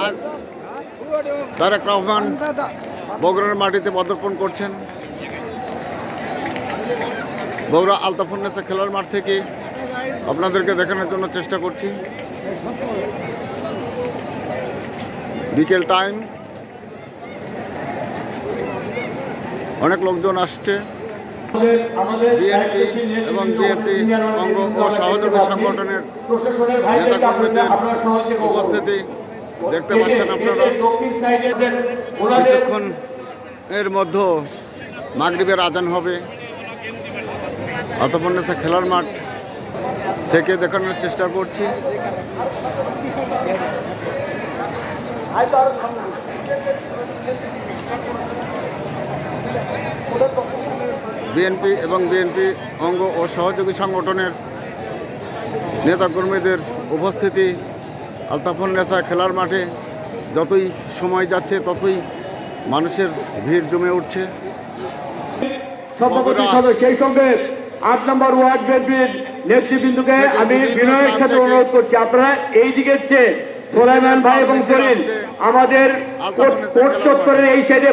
আজ তারেক রহমান বগুড়ার মাটিতে পদার্পণ করছেন। বগুড়া আলতাফুন্নেসা খেলার মাঠ থেকে আপনাদেরকে দেখানোর জন্য চেষ্টা করছি। বিকেল টাইম, অনেক লোকজন আসছে। বিএনপি এবং বিএনপি অঙ্গ ও সহযোগী সংগঠনের নেতাকর্মীদের উপস্থিতি দেখতে পাচ্ছেন আপনারা। কিছুক্ষণ এর মধ্যে মাগরিবের আজান হবে। আলতাফুন্নেসা খেলার মাঠ থেকে দেখানোর চেষ্টা করছি। বিএনপি এবং বিএনপি অঙ্গ ও সহযোগী সংগঠনের নেতাকর্মীদের উপস্থিতি আলতাফুন্নেসা খেলার মাঠে যতই সময় যাচ্ছে ততই মানুষের ভিড় জমে উঠছে। সেই সঙ্গে ৮ নম্বর ওয়ার্ড বিএনপির নেতৃবৃন্দকে আমি বিনয়ের সাথে অনুরোধ করছি, আপনারা এই দিকের চেয়ে সোলাইমান ভাই এবং সলিল আমাদের কোর্ট চত্বরের এই সাইডে